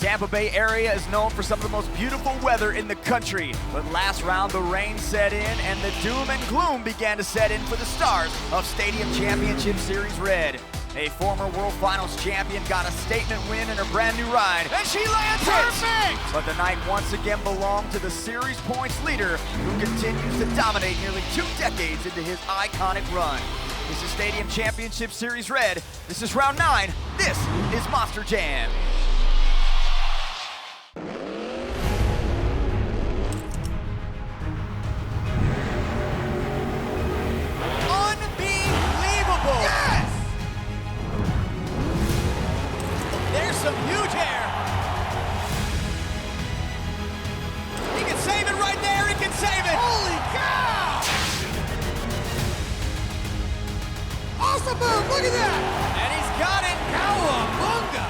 Tampa Bay area is known for some of the most beautiful weather in the country, but last round the rain set in and the doom and gloom began to set in for the stars of Stadium Championship Series Red. A former World Finals champion got a statement win in her brand new ride, and she lands perfect! But the night once again belonged to the series points leader, who continues to dominate nearly 2 decades into his iconic run. This is Stadium Championship Series Red. This is round 9. This is Monster Jam. Some huge air. He can save it right there. He can save it. Holy cow! Awesome move. Look at that. And he's got it. Cowabunga.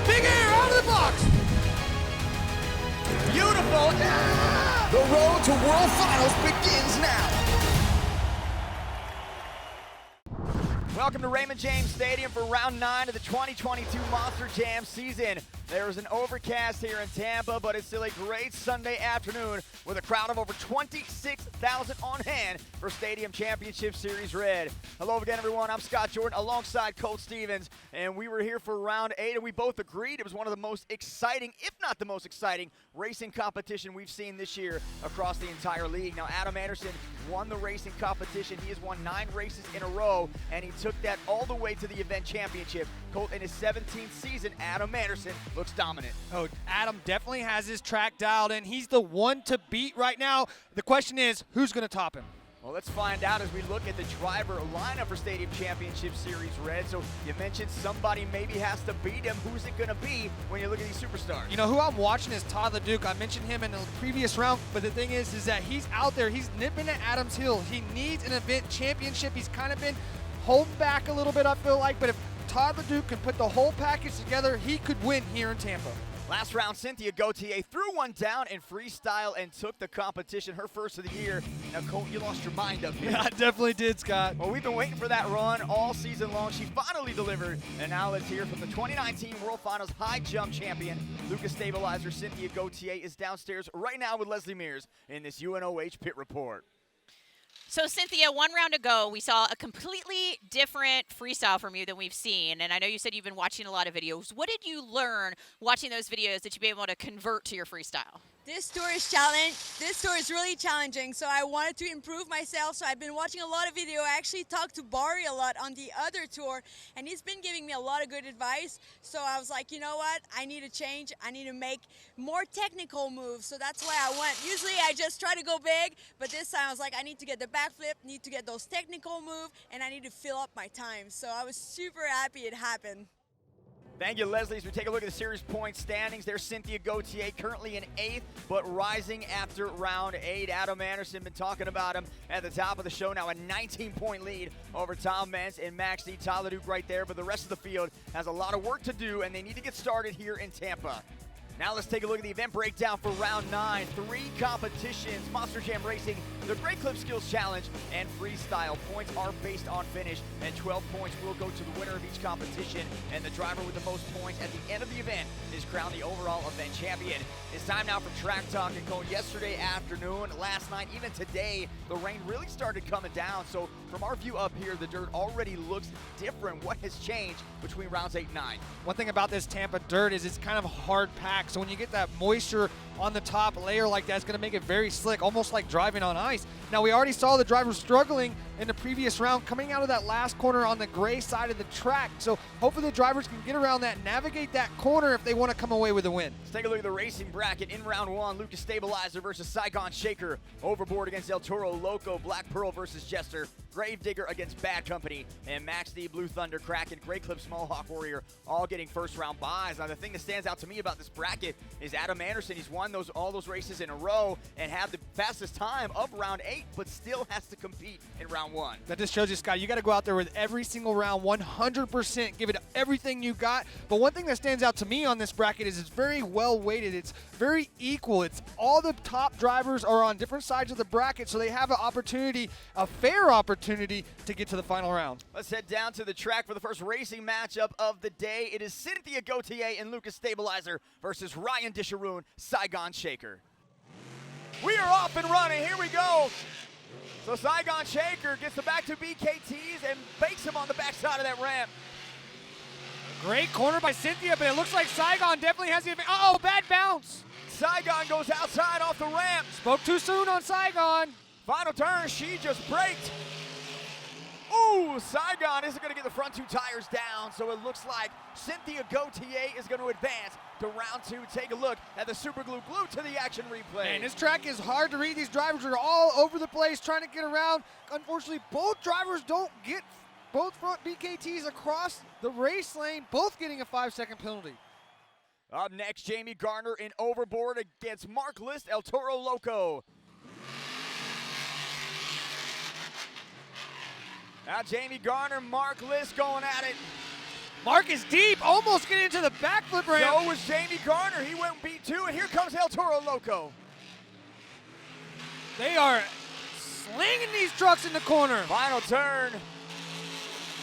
Big air out of the box. Beautiful. Yeah! The road to World Finals begins now. Welcome to Raymond James Stadium for round 9 of the 2022 Monster Jam season. There is an overcast here in Tampa, but it's still a great Sunday afternoon with a crowd of over 26,000 on hand for Stadium Championship Series Red. Hello again, everyone. I'm Scott Jordan alongside Colt Stevens, and we were here for round 8, and we both agreed it was one of the most exciting, if not the most exciting, racing competition we've seen this year across the entire league. Now, Adam Anderson won the racing competition. He has won 9 races in a row, and he took that all the way to the event championship. Colt, in his 17th season, Adam Anderson looks dominant. Oh, Adam definitely has his track dialed in. He's the one to beat right now. The question is, who's going to top him? Well, let's find out as we look at the driver lineup for Stadium Championship Series Red. So you mentioned somebody maybe has to beat him. Who's it going to be when you look at these superstars? You know, who I'm watching is Todd LeDuc. I mentioned him in the previous round, but the thing is that he's out there. He's nipping at Adam's heel. He needs an event championship. He's kind of been holding back a little bit, I feel like, but if Todd LeDuc can put the whole package together, he could win here in Tampa. Last round, Cynthia Gauthier threw one down in freestyle and took the competition, her first of the year. Now, Colt, you lost your mind up here. Yeah, I definitely did, Scott. Well, we've been waiting for that run all season long. She finally delivered, and now let's hear from the 2019 World Finals high jump champion. Lucas stabilizer Cynthia Gauthier is downstairs right now with Leslie Mears in this UNOH pit report. So, Cynthia, one round ago, we saw a completely different freestyle from you than we've seen. And I know you said you've been watching a lot of videos. What did you learn watching those videos that you'd be able to convert to your freestyle? This tour is really challenging, so I wanted to improve myself. So I've been watching a lot of video. I actually talked to Barry a lot on the other tour, and he's been giving me a lot of good advice. So I was like, you know what? I need to change. I need to make more technical moves. So that's why I went. Usually I just try to go big, but this time I was like, I need to get the backflip, need to get those technical moves, and I need to fill up my time. So I was super happy it happened. Thank you, Leslie. As we take a look at the series point standings, there's Cynthia Gauthier currently in 8th, but rising after round 8. Adam Anderson, been talking about him at the top of the show now, a 19-point lead over Tom Meents and Max D. Todd LeDuc right there, but the rest of the field has a lot of work to do, and they need to get started here in Tampa. Now let's take a look at the event breakdown for round 9. 3 competitions, Monster Jam Racing, the Great Clip Skills Challenge, and Freestyle. Points are based on finish, and 12 points will go to the winner of each competition, and the driver with the most points at the end of the event is crowned the overall event champion. It's time now for Track Talk. And Cole, yesterday afternoon, last night, even today, the rain really started coming down. So from our view up here, the dirt already looks different. What has changed between rounds 8 and 9? One thing about this Tampa dirt is it's kind of hard packed. So when you get that moisture on the top layer like that, it's going to make it very slick, almost like driving on ice. Now, we already saw the driver struggling in the previous round, coming out of that last corner on the gray side of the track. So hopefully the drivers can get around that, navigate that corner if they want to come away with a win. Let's take a look at the racing bracket. In round 1, Lucas Stabilizer versus Saigon Shaker. Overboard against El Toro Loco. Black Pearl versus Jester. Gravedigger against Bad Company. And Max D, Blue Thunder, Kraken, Great Clip, Small Hawk Warrior, all getting first round buys. Now, the thing that stands out to me about this bracket is Adam Anderson. He's won won all those races in a row and have the fastest time of round 8, but still has to compete in round 1. That just shows you, Scott, you got to go out there with every single round 100%, give it everything you got. But one thing that stands out to me on this bracket is it's very well weighted. It's very equal. It's all the top drivers are on different sides of the bracket, so they have an opportunity, a fair opportunity, to get to the final round. Let's head down to the track for the first racing matchup of the day. It is Cynthia Gauthier and Lucas Stabilizer versus Ryan Disharoon, Saigon Shaker. We are off and running. Here we go. So Saigon Shaker gets the back to BKTs and bakes him on the backside of that ramp. Great corner by Cynthia, but it looks like Saigon definitely has the advantage. Uh-oh, bad bounce. Saigon goes outside off the ramp. Spoke too soon on Saigon. Final turn, she just braked. Ooh, Saigon isn't going to get the front 2 tires down, so it looks like Cynthia Gauthier is going to advance to round 2. Take a look at the Super Glue glued to the action replay. Man, this track is hard to read. These drivers are all over the place trying to get around. Unfortunately, both drivers don't get both front BKTs across the race lane, both getting a 5-second penalty. Up next, Jamie Garner in overboard against Mark List, El Toro Loco. Now Jamie Garner, Mark List going at it. Mark is deep, almost getting into the backflip ramp. So was Jamie Garner. He went B2, and here comes El Toro Loco. They are slinging these trucks in the corner. Final turn.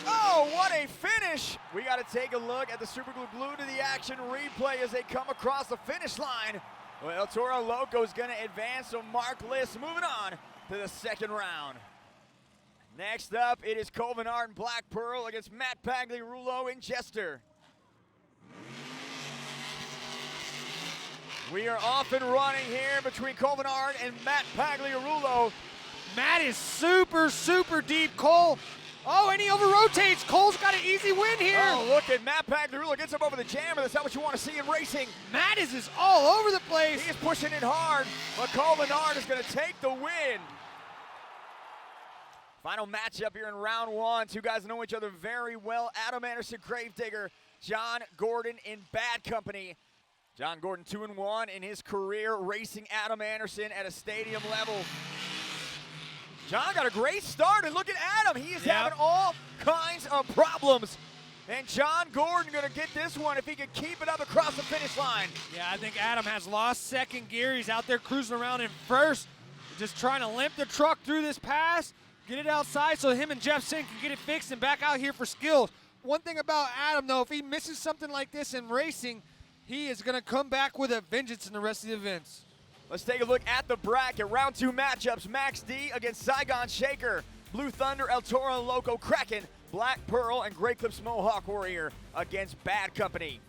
Oh, what a finish. We got to take a look at the Super Glue glued to the action replay as they come across the finish line. Well, El Toro Loco is going to advance, so Mark List moving on to the second round. Next up, it is Colvinard and Black Pearl against Matt Pagliarulo and Jester. We are off and running here between Colvinard and Matt Pagliarulo. Matt is super, super deep. Cole, oh, and he over-rotates. Cole's got an easy win here. Oh, look at Matt Pagliarulo gets up over the jammer. That's not what you want to see in racing. Matt is just all over the place. He is pushing it hard, but Colvinard is going to take the win. Final matchup here in round 1. Two guys know each other very well. Adam Anderson, Gravedigger. John Gordon in bad company. John Gordon 2-1 in his career racing Adam Anderson at a stadium level. John got a great start, and look at Adam. He is having all kinds of problems. And John Gordon going to get this one if he can keep it up across the finish line. Yeah, I think Adam has lost second gear. He's out there cruising around in first, just trying to limp the truck through this pass. Get it outside so him and Jeff Sin can get it fixed and back out here for skills. One thing about Adam, though, if he misses something like this in racing, he is going to come back with a vengeance in the rest of the events. Let's take a look at the bracket. Round 2 matchups. Max D against Saigon Shaker. Blue Thunder, El Toro Loco, Kraken, Black Pearl, and Great Clips Mohawk Warrior against Bad Company.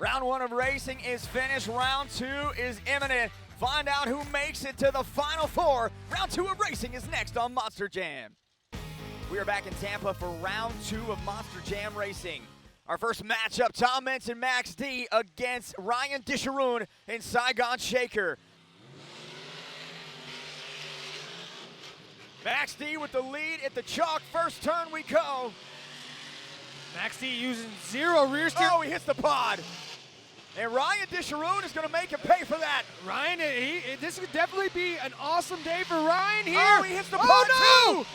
Round 1 of racing is finished. Round 2 is imminent. Find out who makes it to the Final 4. Round 2 of racing is next on Monster Jam. We are back in Tampa for round 2 of Monster Jam Racing. Our first matchup, Tom Mentz and Max D against Ryan Disharoon and Saigon Shaker. Max D with the lead at the chalk. First turn we go. Max D using 0 rear steer. Oh, he hits the pod. And Ryan Disharoon is going to make him pay for that. Ryan, this could definitely be an awesome day for Ryan here. Oh, he hits the pod too.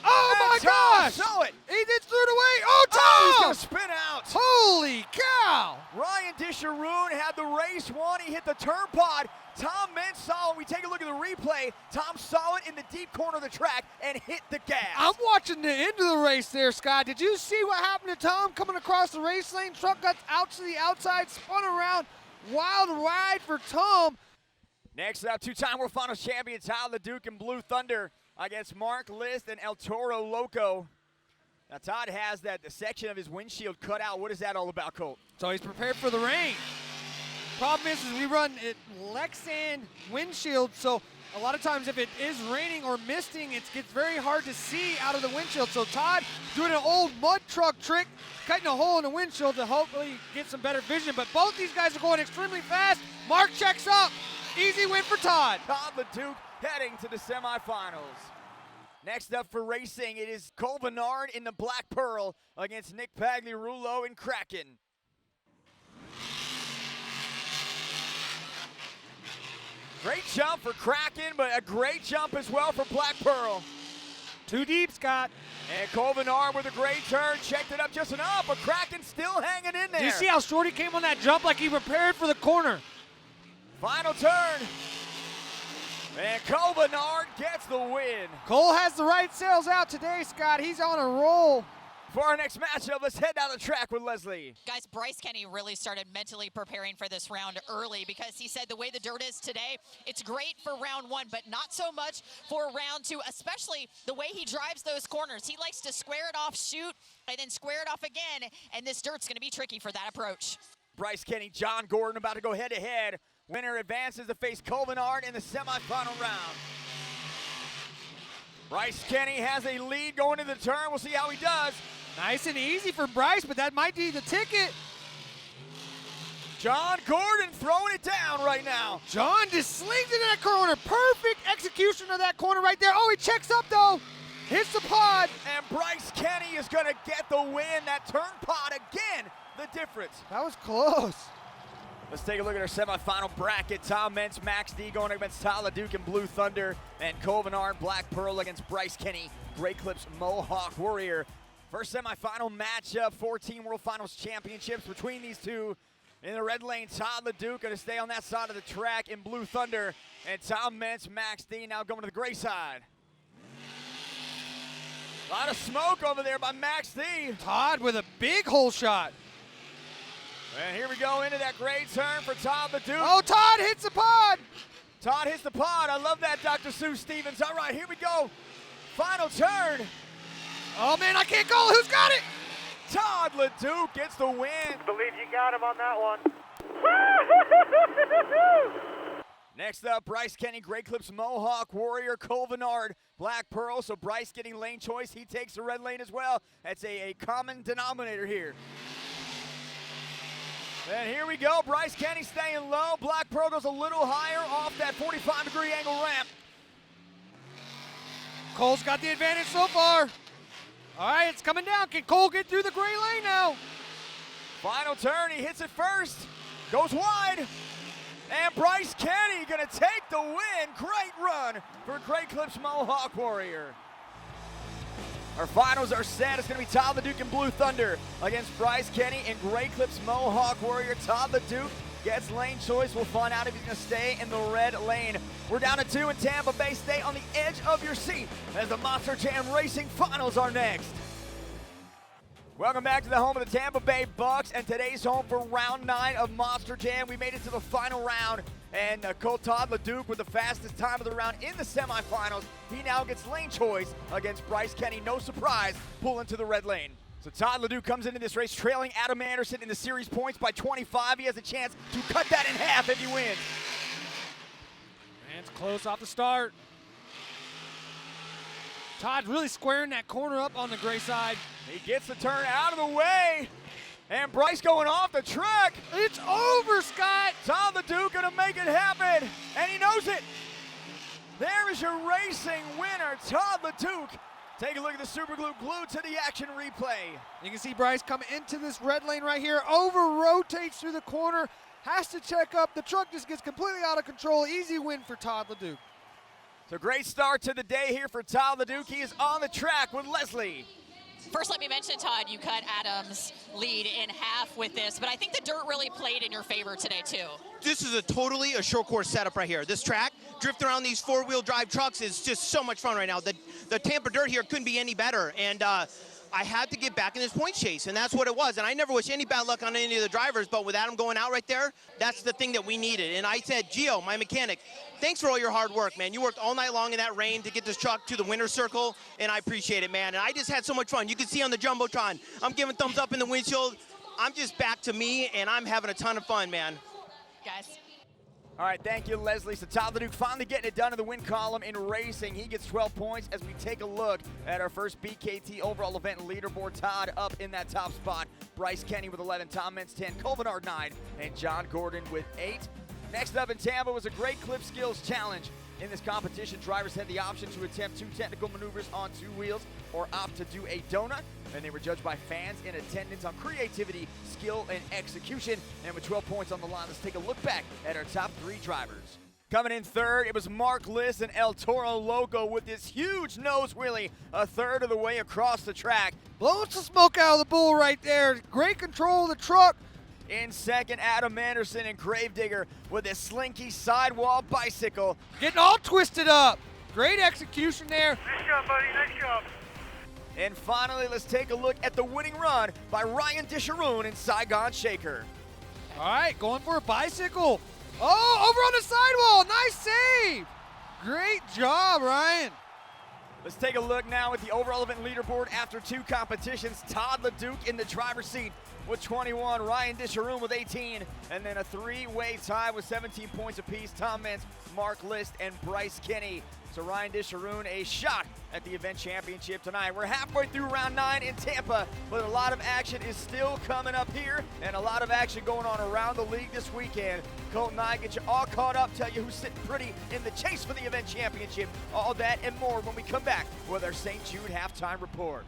Oh my gosh! Saw it. He did threw it away. Oh, Tom! Oh, he's going to spin out. Holy cow! Ryan Disharoon had the race won. He hit the turn pod. Tom Mentz saw it. We take a look at the replay. Tom saw it in the deep corner of the track and hit the gas. I'm watching the end of the race there, Scott. Did you see what happened to Tom coming across the race lane? Truck got out to the outside, spun around. Wild ride for Tom. Next up, 2-time World Finals champion Tyler Duke and Blue Thunder against Mark List and El Toro Loco. Now, Todd has the section of his windshield cut out. What is that all about, Colt? So he's prepared for the rain. Problem is we run it Lexan windshield, so a lot of times if it is raining or misting, it gets very hard to see out of the windshield. So Todd doing an old mud truck trick, cutting a hole in the windshield to hopefully get some better vision. But both these guys are going extremely fast. Mark checks up. Easy win for Todd. Todd LeDuc heading to the semifinals. Next up for racing, it is Cole Bernard in the Black Pearl against Nick Pagliarulo in Kraken. Great jump for Kraken, but a great jump as well for Black Pearl. Too deep, Scott. And Colvinard with a great turn, checked it up just enough, but Kraken still hanging in there. Do you see how short he came on that jump, like he prepared for the corner? Final turn. And Colvinard gets the win. Cole has the right sails out today, Scott. He's on a roll. For our next matchup, let's head down the track with Leslie. Guys, Bryce Kenny really started mentally preparing for this round early because he said the way the dirt is today, it's great for round one, but not so much for round two, especially the way he drives those corners. He likes to square it off, shoot, and then square it off again, and this dirt's going to be tricky for that approach. Bryce Kenny, John Gordon about to go head-to-head. Winner advances to face Colvinard in the semifinal round. Bryce Kenny has a lead going into the turn. We'll see how he does. Nice and easy for Bryce, but that might be the ticket. John Gordon throwing it down right now. John just slings it in that corner. Perfect execution of that corner right there. Oh, he checks up, though. Hits the pod. And Bryce Kenny is going to get the win. That turn pod again, the difference. That was close. Let's take a look at our semifinal bracket. Tom Mentz, Max D going against Tyler Duke and Blue Thunder. And Colvinard, Black Pearl against Bryce Kenny, Great Clips, Mohawk Warrior. First semifinal matchup, 14 World Finals championships between these two. In the red lane, Todd LeDuc going to stay on that side of the track in Blue Thunder. And Tom Mentz, Max D now going to the gray side. A lot of smoke over there by Max D. Todd with a big hole shot. And here we go into that great turn for Todd LeDuc. Oh, Todd hits the pod. Todd hits the pod. I love that, Dr. Sue Stevens. All right, here we go. Final turn. Oh, man, I can't go. Who's got it? Todd LeDuc gets the win. Believe you got him on that one. Next up, Bryce Kenny, Great Clips, Mohawk Warrior, Colvinard, Black Pearl. So Bryce getting lane choice. He takes the red lane as well. That's a common denominator here. And here we go. Bryce Kenny staying low. Black Pearl goes a little higher off that 45-degree angle ramp. Cole's got the advantage so far. All right, it's coming down. Can Cole get through the gray lane now? Final turn, he hits it first, goes wide, and Bryce Kenny gonna take the win. Great run for Great Clips Mohawk Warrior. Our finals are set. It's gonna be Todd LeDuc and Blue Thunder against Bryce Kenny and Great Clips Mohawk Warrior. Todd LeDuc gets lane choice. We'll find out if he's gonna stay in the red lane. We're down to 2 in Tampa Bay. Stay on the edge of your seat as the Monster Jam Racing Finals are next. Welcome back to the home of the Tampa Bay Bucks and today's home for round 9 of Monster Jam. We made it to the final round and Todd LeDuc with the fastest time of the round in the semifinals. He now gets lane choice against Bryce Kenny. No surprise, pulling to the red lane. So Todd LeDuc comes into this race trailing Adam Anderson in the series points by 25. He has a chance to cut that in half if he wins. Man, it's close off the start. Todd really squaring that corner up on the gray side. He gets the turn out of the way. And Bryce going off the track. It's over, Scott. Todd LeDuc gonna make it happen, and he knows it. There is your racing winner, Todd LeDuc. Take a look at the super glue glued to the action replay. You can see Bryce come into this red lane right here, over rotates through the corner, has to check up. The truck just gets completely out of control. Easy win for Todd LeDuc. So great start to the day here for Todd LeDuc. He is on the track with Leslie. First, let me mention, Todd, you cut Adam's lead in half with this, but I think the dirt really played in your favor today, too. This is totally a short course setup right here. This track, drift around these four-wheel drive trucks is just so much fun right now. The Tampa dirt here couldn't be any better, and I had to get back in this point chase, and that's what it was. And I never wish any bad luck on any of the drivers, but with Adam going out right there, that's the thing that we needed. And I said, Gio, my mechanic, thanks for all your hard work, man. You worked all night long in that rain to get this truck to the winner's circle, and I appreciate it, man. And I just had so much fun. You can see on the Jumbotron, I'm giving thumbs up in the windshield. I'm just back to me, and I'm having a ton of fun, man. Guys. All right, thank you, Leslie. So Todd LeDuc finally getting it done in the win column in racing. He gets 12 points as we take a look at our first BKT overall event leaderboard. Todd up in that top spot. Bryce Kenny with 11, Tom Mentz 10, Colvinard 9, and John Gordon with 8. Next up in Tampa was a Great Clip Skills Challenge. In this competition, drivers had the option to attempt 2 technical maneuvers on 2 wheels or opt to do a donut. And they were judged by fans in attendance on creativity, skill, and execution. And with 12 points on the line, let's take a look back at our top 3 drivers. Coming in third, it was Mark Liss and El Toro Loco with this huge nose wheelie a third of the way across the track. Blowing some smoke out of the bull right there. Great control of the truck. In second, Adam Anderson and Gravedigger with his slinky sidewall bicycle. Getting all twisted up. Great execution there. Nice job, buddy. Nice job. And finally, let's take a look at the winning run by Ryan Disharoon and Saigon Shaker. All right, going for a bicycle. Oh, over on the sidewall. Nice save. Great job, Ryan. Let's take a look now at the overall event leaderboard after 2 competitions. Todd LeDuc in the driver's seat with 21, Ryan Disharoon with 18, and then a 3-way tie with 17 points apiece. Tom Meents, Mark List, and Bryce Kinney. So Ryan Disharoon a shot at the event championship tonight. We're halfway through round 9 in Tampa, but a lot of action is still coming up here and a lot of action going on around the league this weekend. Colt and I get you all caught up, tell you who's sitting pretty in the chase for the event championship. All that and more when we come back with our St. Jude halftime report.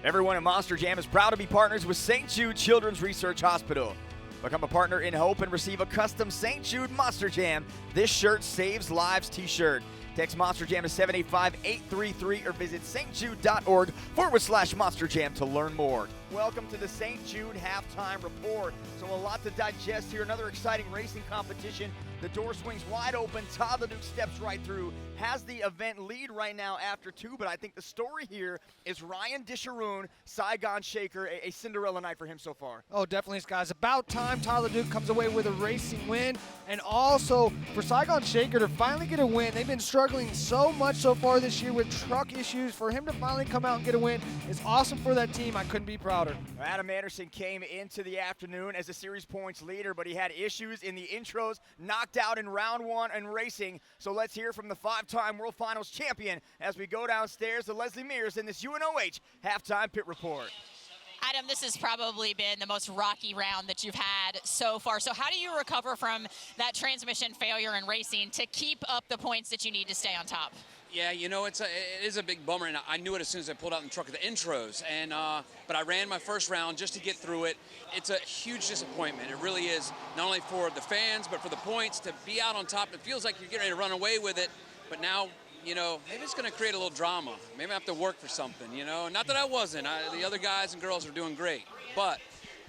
Everyone at Monster Jam is proud to be partners with St. Jude Children's Research Hospital. Become a partner in hope and receive a custom St. Jude Monster Jam This Shirt Saves Lives t-shirt. Text Monster Jam to 785-833 or visit stjude.org/Monster Jam to learn more. Welcome to the St. Jude halftime report. So a lot to digest here. Another exciting racing competition. The door swings wide open. Todd LeDuc steps right through. Has the event lead right now after 2, but I think the story here is Ryan Disharoon, Saigon Shaker, a Cinderella night for him so far. Oh, definitely, guys. About time Todd LeDuc comes away with a racing win. And also, for Saigon Shaker to finally get a win, they've been struggling so much so far this year with truck issues. For him to finally come out and get a win is awesome for that team. I couldn't be prouder. Adam Anderson came into the afternoon as a series points leader, but he had issues in the intros, knocked out in round 1 and racing. So let's hear from the 5-time World Finals champion as we go downstairs to Leslie Mears in this UNOH halftime pit report. Adam, this has probably been the most rocky round that you've had so far. So how do you recover from that transmission failure in racing to keep up the points that you need to stay on top? Yeah, you know, it is a big bummer, and I knew it as soon as I pulled out in the truck at the intros. And but I ran my first round just to get through it. It's a huge disappointment. It really is, not only for the fans, but for the points. To be out on top, it feels like you're getting ready to run away with it. But now, you know, maybe it's going to create a little drama. Maybe I have to work for something, you know. Not that I wasn't. The other guys and girls are doing great. But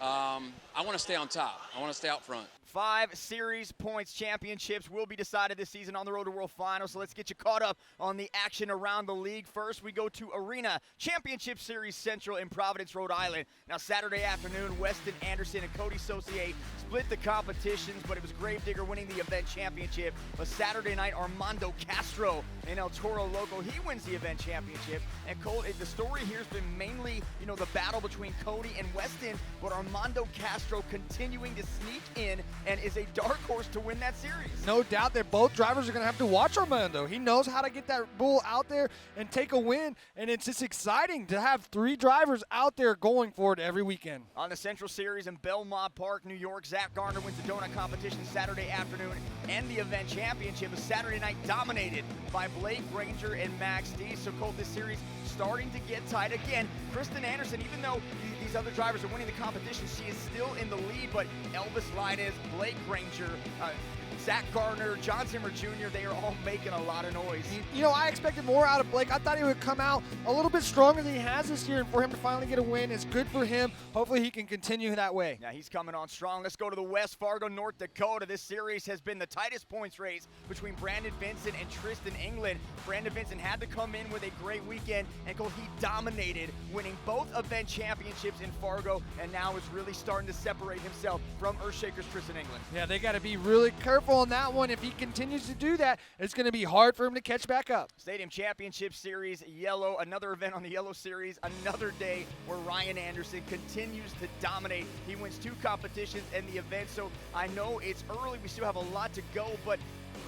I want to stay on top. I want to stay out front. 5 series points championships will be decided this season on the road to World Finals. So let's get you caught up on the action around the league. First, we go to Arena Championship Series Central in Providence, Rhode Island. Now, Saturday afternoon, Weston Anderson and Cody Saucier split the competitions, but it was Gravedigger winning the event championship. But Saturday night, Armando Castro and El Toro Loco, he wins the event championship. And Cole, the story here has been mainly, you know, the battle between Cody and Weston, but Armando Castro continuing to sneak in and is a dark horse to win that series. No doubt that both drivers are going to have to watch Armando. He knows how to get that bull out there and take a win, and it's just exciting to have 3 drivers out there going for it every weekend. On the Central Series in Belmont Park, New York, Zach Garner wins the donut competition Saturday afternoon and the event championship. A Saturday night dominated by Blake Granger and Max D. So, Colt, this series starting to get tight again. Kristen Anderson, even though these other drivers are winning the competition, she is still in the lead, but Elvis Linus, Blake Granger, Zach Gardner, John Zimmer Jr., they are all making a lot of noise. You know, I expected more out of Blake. I thought he would come out a little bit stronger than he has this year, and for him to finally get a win is good for him. Hopefully he can continue that way. Yeah, he's coming on strong. Let's go to the West Fargo, North Dakota. This series has been the tightest points race between Brandon Vincent and Tristan England. Brandon Vincent had to come in with a great weekend, and he dominated, winning both event championships in Fargo, and now is really starting to separate himself from Earthshaker's Tristan England. Yeah, they got to be really careful on that one. If he continues to do that, it's going to be hard for him to catch back up. Stadium Championship Series Yellow, another event on the Yellow Series, another day where Ryan Anderson continues to dominate. He wins 2 competitions and the event, so I know it's early, we still have a lot to go, but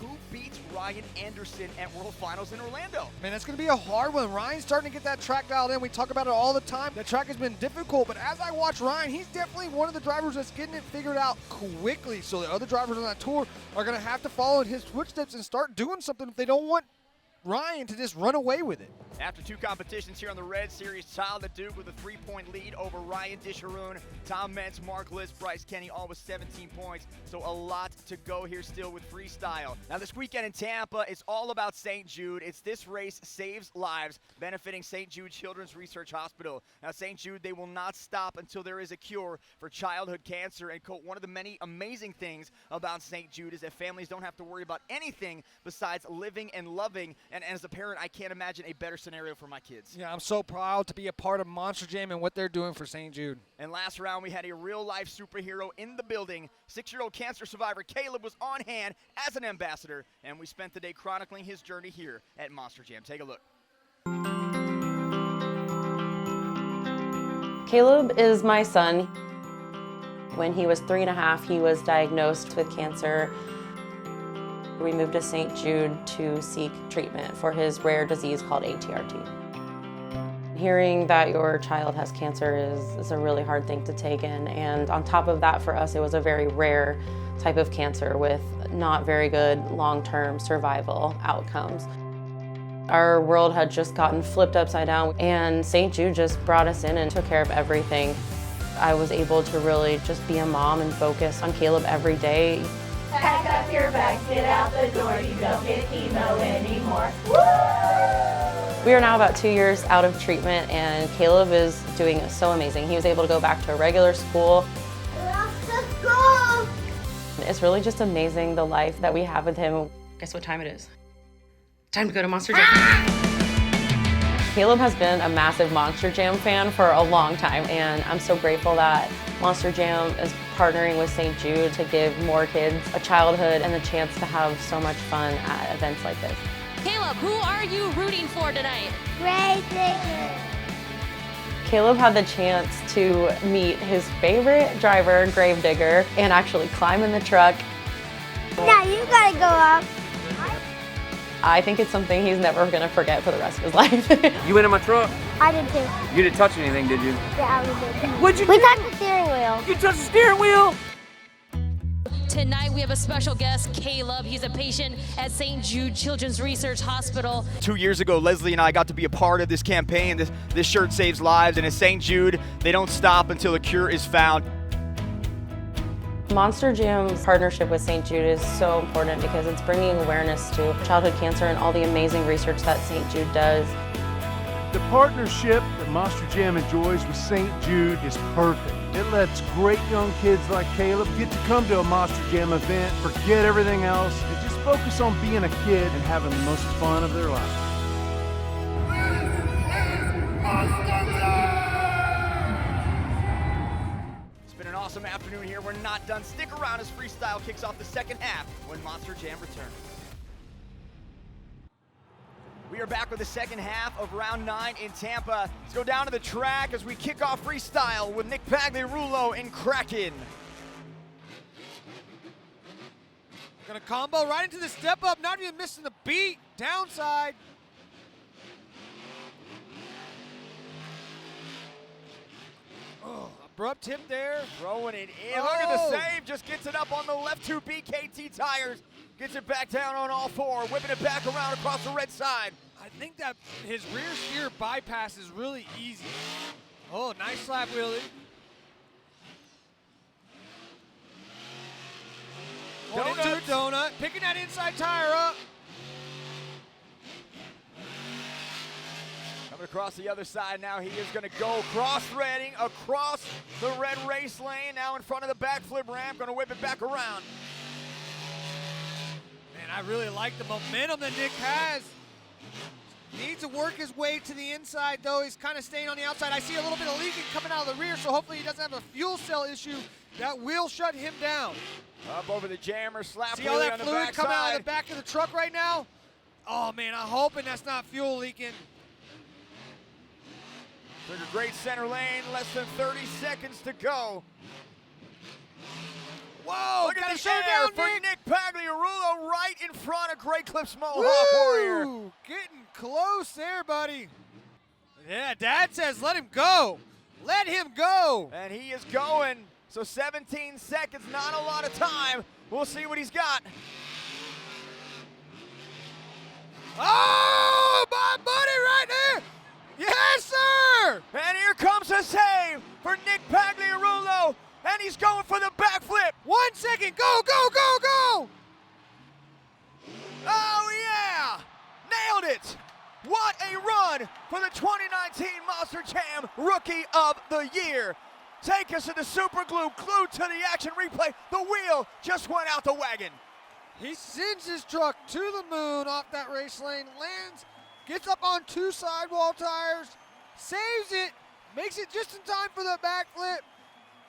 who beats Ryan Anderson at World Finals in Orlando? Man, that's going to be a hard one. Ryan's starting to get that track dialed in. We talk about it all the time. That track has been difficult, but as I watch Ryan, he's definitely one of the drivers that's getting it figured out quickly. So the other drivers on that tour are going to have to follow in his footsteps and start doing something if they don't want Ryan to just run away with it. After 2 competitions here on the Red Series, Tyler the Duke with a 3-point lead over Ryan Disharoon, Tom Mentz, Mark List, Bryce Kenny, all with 17 points. So a lot to go here still with freestyle. Now this weekend in Tampa, it's all about St. Jude. It's This Race Saves Lives, benefiting St. Jude Children's Research Hospital. Now St. Jude, they will not stop until there is a cure for childhood cancer. And one of the many amazing things about St. Jude is that families don't have to worry about anything besides living and loving. And as a parent, I can't imagine a better scenario for my kids. Yeah, I'm so proud to be a part of Monster Jam and what they're doing for St. Jude. And last round, we had a real-life superhero in the building. 6-year-old cancer survivor Caleb was on hand as an ambassador, and we spent the day chronicling his journey here at Monster Jam. Take a look. Caleb is my son. When he was 3.5, he was diagnosed with cancer. We moved to St. Jude to seek treatment for his rare disease called ATRT. Hearing that your child has cancer is a really hard thing to take in, and on top of that, for us, it was a very rare type of cancer with not very good long-term survival outcomes. Our world had just gotten flipped upside down, and St. Jude just brought us in and took care of everything. I was able to really just be a mom and focus on Caleb every day. Pack up your bags, get out the door, you don't get chemo anymore. Woo! We are now about 2 years out of treatment, and Caleb is doing so amazing. He was able to go back to a regular school. Let's go! It's really just amazing the life that we have with him. Guess what time it is? Time to go to Monster Jam. Caleb has been a massive Monster Jam fan for a long time, and I'm so grateful that Monster Jam is partnering with St. Jude to give more kids a childhood and the chance to have so much fun at events like this. Caleb, who are you rooting for tonight? Gravedigger. Caleb had the chance to meet his favorite driver, Gravedigger, and actually climb in the truck. Now you gotta go up. I think it's something he's never gonna forget for the rest of his life. You went in my truck? I did too. You didn't touch anything, did you? Yeah, we did. What'd you We do? touched the steering wheel. You touched the steering wheel? Tonight we have a special guest, Caleb. He's a patient at St. Jude Children's Research Hospital. 2 years ago, Leslie and I got to be a part of this campaign. This shirt saves lives, and at St. Jude, they don't stop until a cure is found. Monster Jam's partnership with St. Jude is so important because it's bringing awareness to childhood cancer and all the amazing research that St. Jude does. The partnership that Monster Jam enjoys with St. Jude is perfect. It lets great young kids like Caleb get to come to a Monster Jam event, forget everything else, and just focus on being a kid and having the most fun of their life. It's been an awesome afternoon here. We're not done. Stick around as Freestyle kicks off the second half when Monster Jam returns. We are back with the second half of round 9 in Tampa. Let's go down to the track as we kick off Freestyle with Nick Pagliarulo and Kraken. Gonna combo right into the step up, not even missing the beat. Downside. Oh, abrupt tip there. Throwing it in. Look at the save. Just gets it up on the left 2 BKT tires. Gets it back down on all 4. Whipping it back around across the red side. I think that his rear steer bypass is really easy. Oh, nice slap wheelie. Going into a donut, picking that inside tire up. Coming across the other side now, he is going to go cross-threading across the red race lane. Now in front of the backflip ramp, going to whip it back around. Man, I really like the momentum that Nick has. Needs to work his way to the inside, though. He's kind of staying on the outside. I see a little bit of leaking coming out of the rear, so hopefully he doesn't have a fuel cell issue. That will shut him down. Up over the jammer, slap see all that fluid coming out of the back of the truck right now? Oh, man, I'm hoping that's not fuel leaking. Took a great center lane, less than 30 seconds to go. Whoa, look at the showdown for Nick Pagliarulo right in front of Great Clips Mohawk Warrior. Getting close there, buddy. Yeah, Dad says let him go. Let him go. And he is going. So 17 seconds, not a lot of time. We'll see what he's got. Oh, my buddy right there. Yes, sir. And here comes a save for Nick Pagliarulo, and he's going for the backflip. 1 second. Go, go, go, go. Oh, yeah. Nailed it. What a run for the 2019 Monster Jam Rookie of the Year. Take us to the super glue, glued to the action replay. The wheel just went out the wagon. He sends his truck to the moon off that race lane, lands, gets up on 2 sidewall tires, saves it, makes it just in time for the backflip,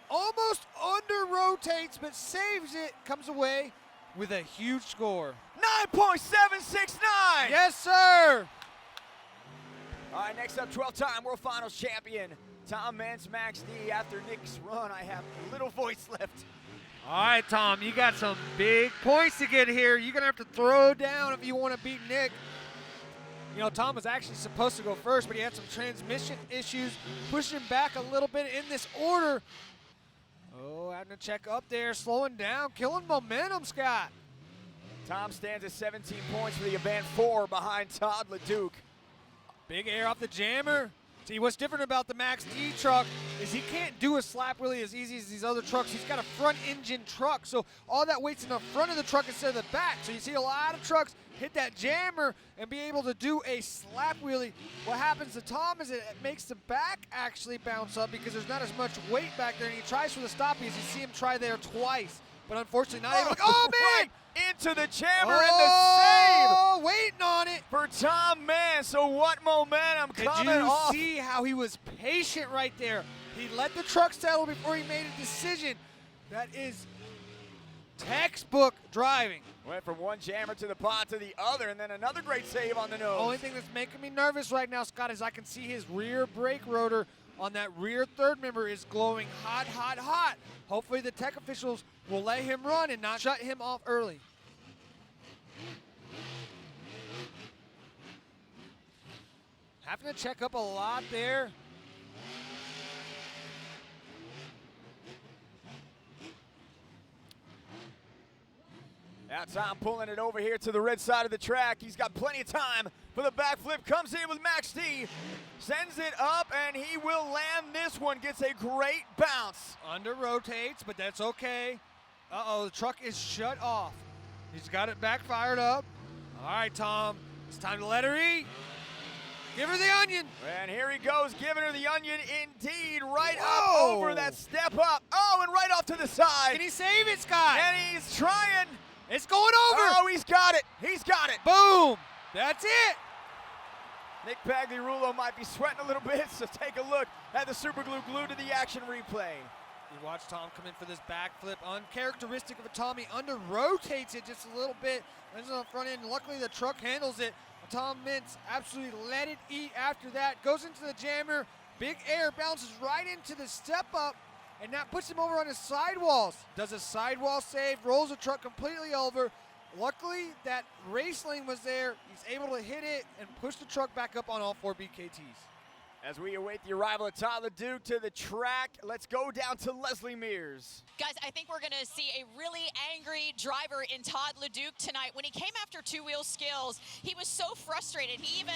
almost under rotates, but saves it, comes away with a huge score. 9.769. Yes, sir. All right, next up, 12-time World Finals champion, Tom Meents, Max D. After Nick's run, I have little voice left. All right, Tom, you got some big points to get here. You're going to have to throw down if you want to beat Nick. You know, Tom was actually supposed to go first, but he had some transmission issues, pushed him back a little bit in this order. Oh, having to check up there, slowing down, killing momentum, Scott. Tom stands at 17 points for the event, 4 behind Todd LeDuc. Big air off the jammer. See, what's different about the Max D truck is he can't do a slap really as easy as these other trucks. He's got a front engine truck, so all that weight's in the front of the truck instead of the back. So you see a lot of trucks hit that jammer and be able to do a slap wheelie. What happens to Tom is it makes the back actually bounce up because there's not as much weight back there, and he tries for the stoppie as you see him try there twice. But unfortunately not able to. Oh, man! Right into the jammer and the save. Oh, waiting on it. For Tom Meents, so what momentum coming off. Did you see how he was patient right there? He let the truck settle before he made a decision. That is textbook driving. Went from one jammer to the pot to the other, and then another great save on the nose. Only thing that's making me nervous right now, Scott, is I can see his rear brake rotor on that rear third member is glowing hot, hot, hot. Hopefully the tech officials will let him run and not shut him off early. Having to check up a lot there. Now Tom pulling it over here to the red side of the track. He's got plenty of time for the backflip. Comes in with Max D. Sends it up, and he will land this one. Gets a great bounce. Under rotates, but that's okay. Uh-oh, the truck is shut off. He's got it back fired up. All right, Tom, it's time to let her eat. Give her the onion. And here he goes, giving her the onion indeed. Right Whoa. up over that step up. Oh, and right off to the side. Can he save it, Scott? And he's trying. It's going over. Oh, he's got it. He's got it. Boom. That's it. Nick Pagliarulo might be sweating a little bit, so take a look at the super glue glued to the action replay. You watch Tom come in for this backflip. Uncharacteristic of a Tommy. Under rotates it just a little bit. Lands on the front end. Luckily, the truck handles it. Tom Meents absolutely let it eat after that. Goes into the jammer. Big air bounces right into the step up, and that puts him over on his sidewalls. Does a sidewall save, rolls the truck completely over. Luckily, that race lane was there. He's able to hit it and push the truck back up on all 4 BKTs. As we await the arrival of Todd LeDuc to the track, let's go down to Leslie Mears. Guys, I think we're going to see a really angry driver in Todd LeDuc tonight. When he came after two-wheel skills, he was so frustrated. He even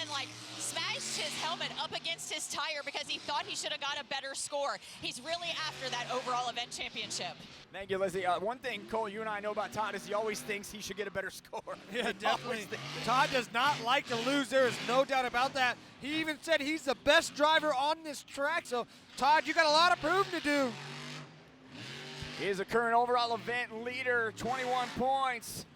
smashed his helmet up against his tire because he thought he should have got a better score. He's really after that overall event championship. Thank you, Leslie. One thing, Cole, you and I know about Todd is he always thinks he should get a better score. Yeah, definitely. Todd does not like to lose. There is no doubt about that. He even said he's the best driver on this track. So, Todd, you got a lot of proving to do. He is a current overall event leader, 21 points.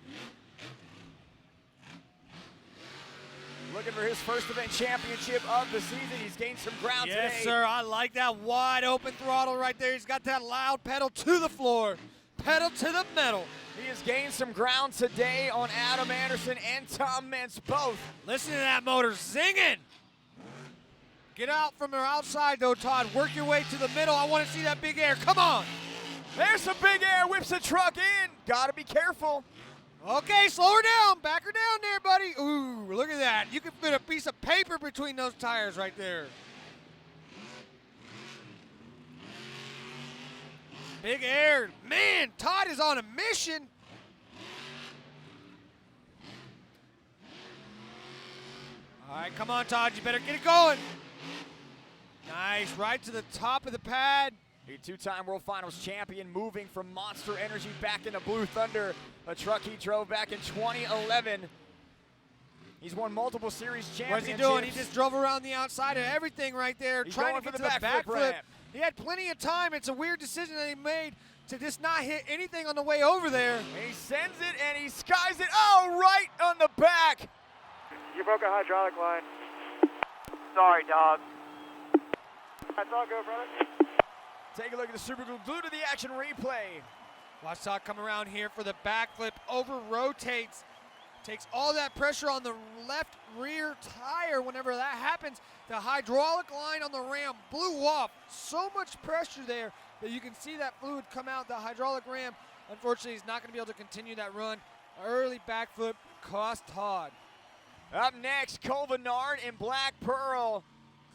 Looking for his first event championship of the season. He's gained some ground today. Yes, sir. I like that wide open throttle right there. He's got that loud pedal to the floor. Pedal to the metal. He has gained some ground today on Adam Anderson and Tom Meents both. Listen to that motor zinging. Get out from the outside, though, Todd. Work your way to the middle. I want to see that big air. Come on. There's some big air. Whips the truck in. Got to be careful. Okay, slow her down. Back her down there, buddy. Ooh, look at that. You can fit a piece of paper between those tires right there. Big air. Man, Todd is on a mission. All right, come on, Todd. You better get it going. Nice, right to the top of the pad. The two-time World Finals champion moving from Monster Energy back into Blue Thunder, a truck he drove back in 2011. He's won multiple series championships. What's he doing? He just drove around the outside of everything right there, He's trying going to get for to the the backflip backflip. ramp. He had plenty of time. It's a weird decision that he made to just not hit anything on the way over there. He sends it and he skies it. Oh, right on the back. You broke a hydraulic line. Sorry, dog. That's all good, brother. Take a look at the Super Glue. Glue to the action replay. Watch Todd come around here for the backflip. Over rotates. Takes all that pressure on the left rear tire. Whenever that happens, the hydraulic line on the ram blew off. So much pressure there that you can see that fluid come out. The hydraulic ram, unfortunately, he's not going to be able to continue that run. Early backflip cost Todd. Up next, Cole Vennard in Black Pearl.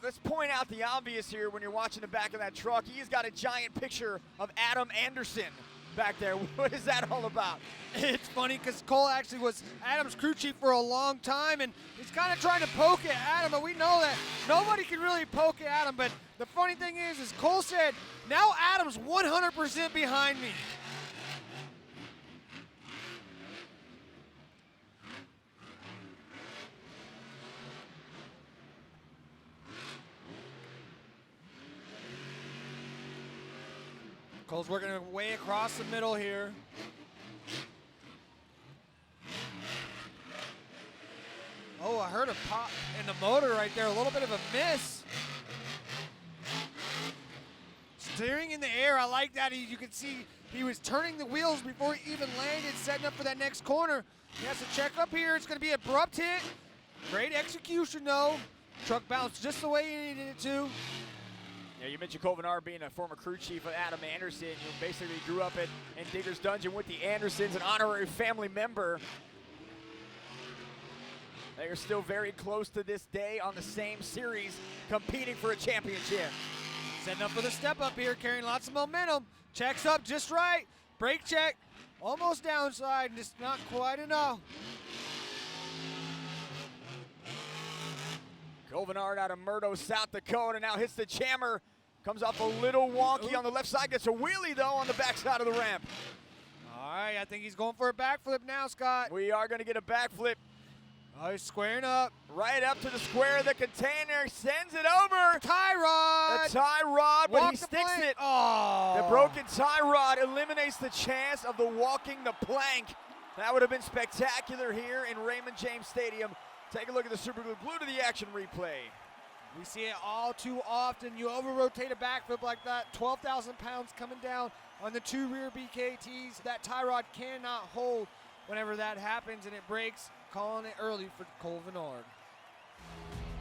Let's point out the obvious here when you're watching the back of that truck. He's got a giant picture of Adam Anderson back there. What is that all about? It's funny because Cole actually was Adam's crew chief for a long time, and he's kind of trying to poke at Adam, but we know that nobody can really poke at Adam. But the funny thing is Cole said, now Adam's 100% behind me. Cole's working way across the middle here. Oh, I heard a pop in the motor right there. A little bit of a miss. Steering in the air, I like that. You can see he was turning the wheels before he even landed, setting up for that next corner. He has to check up here. It's going to be an abrupt hit. Great execution, though. Truck bounced just the way he needed it to. Yeah, you mentioned Cole Vennard being a former crew chief of Adam Anderson. You basically grew up in Digger's Dungeon with the Andersons, an honorary family member. They are still very close to this day on the same series, competing for a championship. Setting up for the step up here, carrying lots of momentum. Checks up just right. Brake check. Almost downside, just not quite enough. Cole Vennard out of Murdo, South Dakota, now hits the jammer. Comes off a little wonky on the left side, gets a wheelie though on the backside of the ramp. All right, I think he's going for a backflip now, Scott. We are going to get a backflip. Oh, he's squaring up. Right up to the square of the container, sends it over. Tie rod. The tie rod, but Walk he the sticks plank. it. Oh. The broken tie rod eliminates the chance of the walking the plank. That would have been spectacular here in Raymond James Stadium. Take a look at the Super Glue. Glue to the action replay. We see it all too often. You over-rotate a backflip like that, 12,000 pounds coming down on the two rear BKTs. That tie rod cannot hold whenever that happens, and it breaks. Calling it early for Cole Vennard.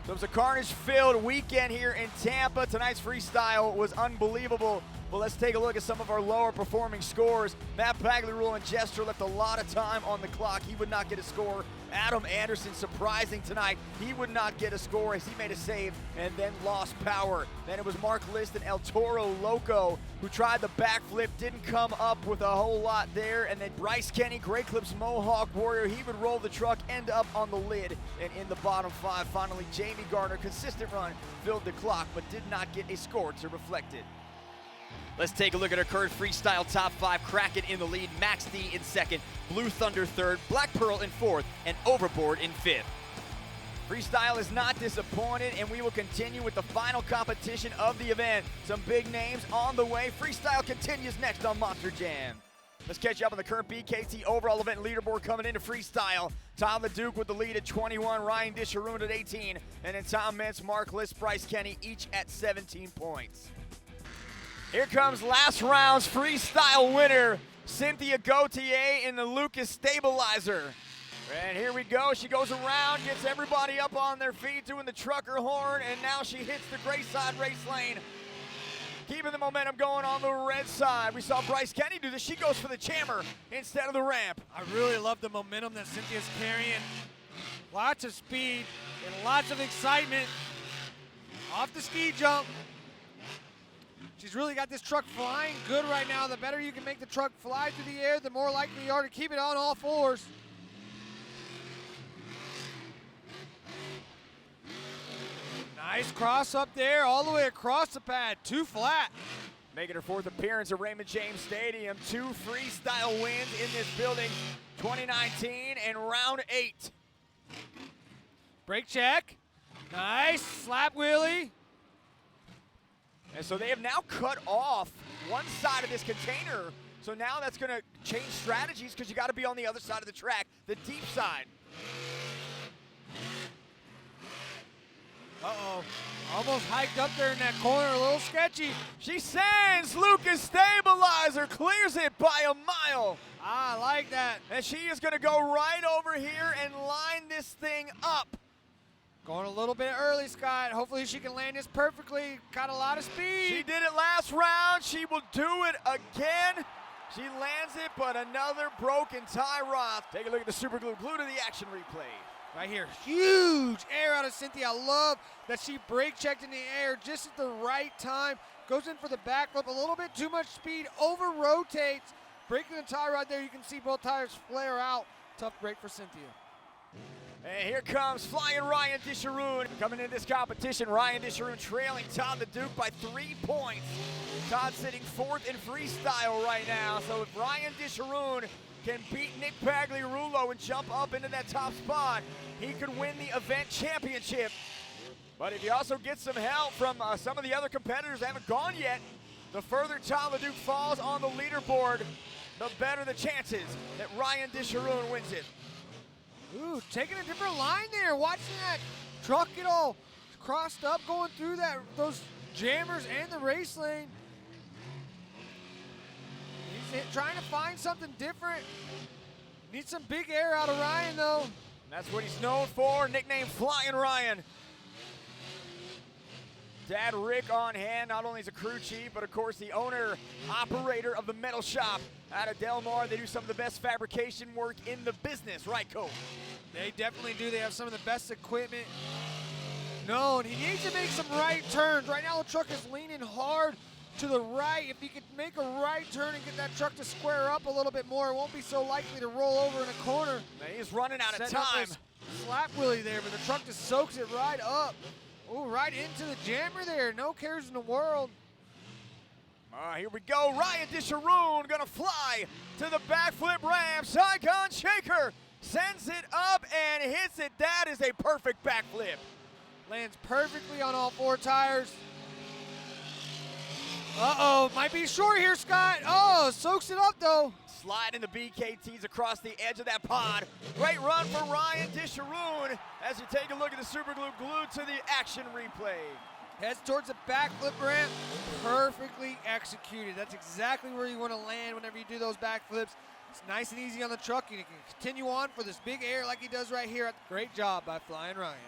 So it was a carnage-filled weekend here in Tampa. Tonight's freestyle was unbelievable. But let's take a look at some of our lower-performing scores. Matt Pagliarulo and Jester left a lot of time on the clock. He would not get a score. Adam Anderson, surprising tonight. He would not get a score as he made a save and then lost power. Then it was Mark List and El Toro Loco who tried the backflip, didn't come up with a whole lot there. And then Bryce Kenny, Great Clips Mohawk Warrior, he would roll the truck, end up on the lid and in the bottom five. Finally, Jamie Garner, consistent run, filled the clock but did not get a score to reflect it. Let's take a look at our current freestyle top five. Kraken in the lead, Max D in second, Blue Thunder third, Black Pearl in fourth, and Overboard in fifth. Freestyle is not disappointed, and we will continue with the final competition of the event. Some big names on the way. Freestyle continues next on Monster Jam. Let's catch you up on the current BKT overall event leaderboard coming into freestyle. Tom the Duke with the lead at 21, Ryan Disharoon at 18, and then Tom Mintz, Mark List, Bryce Kenny, each at 17 points. Here comes last round's freestyle winner, Cynthia Gauthier in the Lucas Stabilizer. And here we go, she goes around, gets everybody up on their feet doing the trucker horn, and now she hits the gray side race lane. Keeping the momentum going on the red side. We saw Bryce Kenny do this, she goes for the jammer instead of the ramp. I really love the momentum that Cynthia's carrying. Lots of speed and lots of excitement. Off the ski jump. She's really got this truck flying good right now. The better you can make the truck fly through the air, the more likely you are to keep it on all fours. Nice cross up there, all the way across the pad, 2 flat. Making her 4th appearance at Raymond James Stadium. 2 freestyle wins in this building, 2019 and round 8. Brake check. Nice, slap wheelie. And so they have now cut off one side of this container. So now that's going to change strategies because you got to be on the other side of the track, the deep side. Uh-oh, almost hiked up there in that corner, a little sketchy. She sends Lucas Stabilizer, clears it by a mile. I like that. And she is going to go right over here and line this thing up. Going a little bit early, Scott. Hopefully she can land this perfectly. Got a lot of speed. She did it last round. She will do it again. She lands it, but another broken tie rod. Take a look at the super glue. Glue to the action replay. Right here, huge air out of Cynthia. I love that she brake checked in the air just at the right time. Goes in for the backflip, a little bit too much speed, over rotates. Breaking the tie rod there, you can see both tires flare out. Tough break for Cynthia. And here comes flying Ryan Disharoon. Coming into this competition, Ryan Disharoon trailing Todd the Duke by 3 points. Todd sitting 4th in freestyle right now. So if Ryan Disharoon can beat Nick Pagliarulo and jump up into that top spot, he could win the event championship. But if he also gets some help from some of the other competitors that haven't gone yet, the further Todd the Duke falls on the leaderboard, the better the chances that Ryan Disharoon wins it. Ooh, taking a different line there. Watching that truck get all crossed up, going through those jammers and the race lane. He's trying to find something different. Needs some big air out of Ryan, though. And that's what he's known for, nicknamed Flying Ryan. Dad Rick on hand, not only as a crew chief, but of course the owner, operator of the metal shop out of Del Mar. They do some of the best fabrication work in the business, right, Cole? They definitely do. They have some of the best equipment known. He needs to make some right turns. Right now the truck is leaning hard to the right. If he could make a right turn and get that truck to square up a little bit more, it won't be so likely to roll over in a corner. Man, he's running out of Setting up time. his slap wheelie there, but the truck just soaks it right up. Oh, right into the jammer there. No cares in the world. Here we go. Ryan Disharoon gonna fly to the backflip ramp. Saigon Shaker sends it up and hits it. That is a perfect backflip. Lands perfectly on all 4 tires. Uh-oh, might be short here, Scott. Oh, soaks it up though. Sliding the BKTs across the edge of that pod. Great run for Ryan Disharoon as you take a look at the super glue glued to the action replay. Heads towards the backflip ramp. Perfectly executed. That's exactly where you want to land whenever you do those backflips. It's nice and easy on the truck. You can continue on for this big air like he does right here. Great job by Flying Ryan.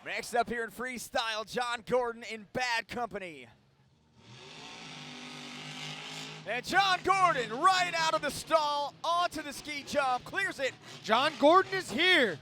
Next up here in freestyle, John Gordon in bad company. And John Gordon right out of the stall onto the ski jump, clears it. John Gordon is here.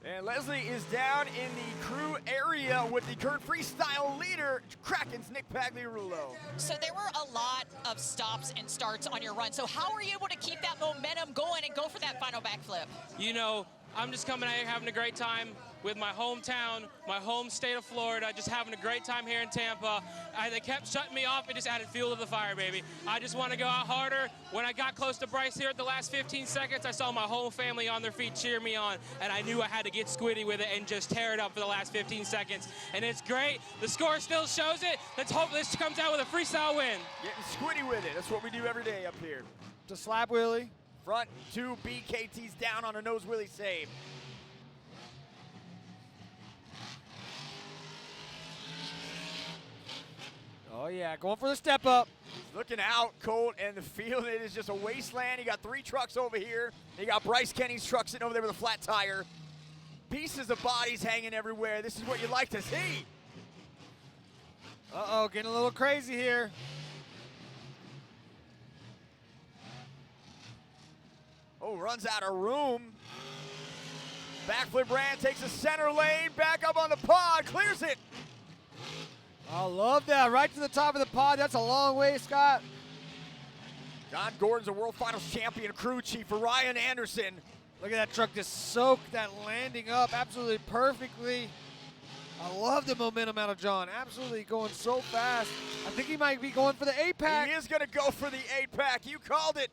And Leslie is down in the crew area with the current freestyle leader, Kraken's Nick Pagliarulo. So there were a lot of stops and starts on your run. So how were you able to keep that momentum going and go for that final backflip? You know, I'm just coming out here having a great time with my hometown, my home state of Florida, just having a great time here in Tampa. They kept shutting me off. It just added fuel to the fire, baby. I just want to go out harder. When I got close to Bryce here at the last 15 seconds, I saw my whole family on their feet cheer me on, and I knew I had to get squiddy with it and just tear it up for the last 15 seconds. And it's great. The score still shows it. Let's hope this comes out with a freestyle win. Getting squiddy with it. That's what we do every day up here. It's a slap wheelie. Front 2 BKTs down on a nose wheelie save. Oh yeah, going for the step up. Looking out, Colt, and the field, it is just a wasteland. You got 3 trucks over here. You got Bryce Kenny's truck sitting over there with a flat tire. Pieces of bodies hanging everywhere. This is what you like to see. Uh-oh, getting a little crazy here. Oh, runs out of room. Backflip Rand takes the center lane, back up on the pod, clears it. I love that, right to the top of the pod. That's a long way, Scott. John Gordon's a World Finals champion crew chief for Ryan Anderson. Look at that truck just soak that landing up absolutely perfectly. I love the momentum out of John. Absolutely going so fast. I think he might be going for the 8-pack. He is going to go for the 8-pack. You called it.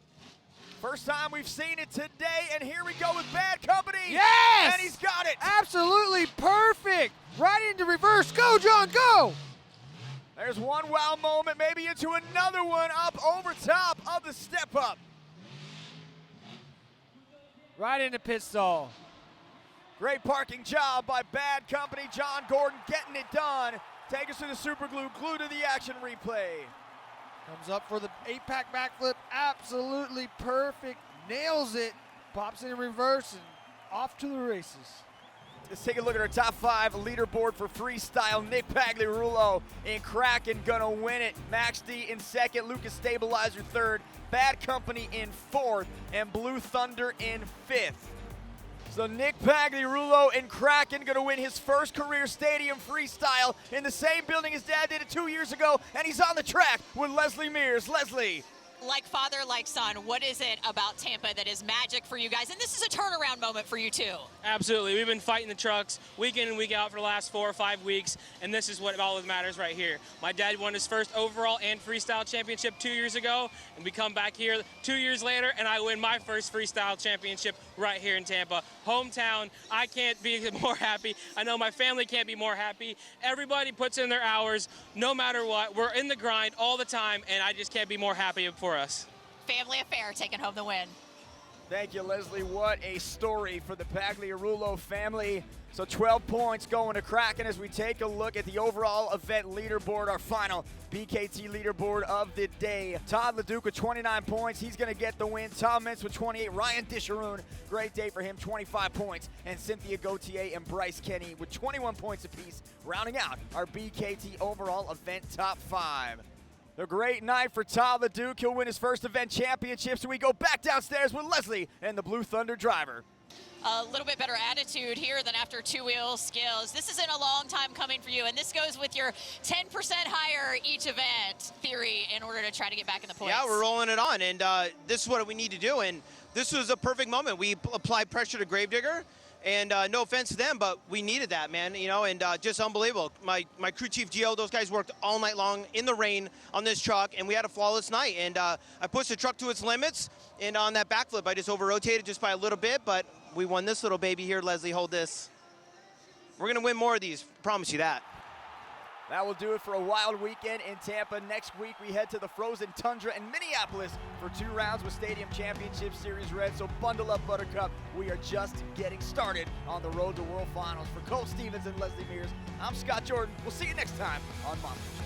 First time we've seen it today, and here we go with Bad Company. Yes! And he's got it. Absolutely perfect. Right into reverse. Go, John, go! There's one wow moment, maybe into another one up over top of the step up. Right into pit stall. Great parking job by Bad Company. John Gordon getting it done. Take us to the super glue. Glue to the action replay. Comes up for the 8-pack backflip. Absolutely perfect. Nails it. Pops it in reverse and off to the races. Let's take a look at our top 5 leaderboard for freestyle. Nick Pagliarulo in Kraken gonna win it. Max D in second. Lucas Stabilizer third. Bad Company in fourth. And Blue Thunder in fifth. So Nick Pagliarulo in Kraken gonna win his first career stadium freestyle in the same building his dad did it 2 years ago, and he's on the track with Leslie Mears. Leslie. Like father, like son, what is it about Tampa that is magic for you guys? And this is a turnaround moment for you too. Absolutely. We've been fighting the trucks week in and week out for the last 4 or 5 weeks, and this is what all that matters right here. My dad won his first overall and freestyle championship 2 years ago, and we come back here 2 years later, and I win my first freestyle championship right here in Tampa. Hometown, I can't be more happy. I know my family can't be more happy. Everybody puts in their hours, no matter what. We're in the grind all the time, and I just can't be more happy for us. Family affair, taking home the win. Thank you, Leslie. What a story for the Pagliarulo family. So 12 points going to Kraken as we take a look at the overall event leaderboard, our final BKT leaderboard of the day. Todd LeDuc with 29 points. He's going to get the win. Tom Mintz with 28. Ryan Disharoon, great day for him, 25 points. And Cynthia Gauthier and Bryce Kenny with 21 points apiece, rounding out our BKT overall event top 5. A great night for Todd LeDuc. He'll win his first event championship, so we go back downstairs with Leslie and the Blue Thunder driver. A little bit better attitude here than after two-wheel skills. This isn't a long time coming for you, and this goes with your 10% higher each event theory in order to try to get back in the points. Yeah, we're rolling it on, and this is what we need to do, and this was a perfect moment. We applied pressure to Gravedigger, and no offense to them, but we needed that, man, you know, and just unbelievable. My crew chief, Gio, those guys worked all night long in the rain on this truck, and we had a flawless night, and I pushed the truck to its limits, and on that backflip, I just over-rotated just by a little bit, but we won this little baby here. Leslie, hold this. We're going to win more of these, promise you that. That will do it for a wild weekend in Tampa. Next week, we head to the frozen tundra in Minneapolis for 2 rounds with Stadium Championship Series Red. So bundle up, Buttercup. We are just getting started on the road to World Finals. For Cole Stevens and Leslie Mears, I'm Scott Jordan. We'll see you next time on Monster.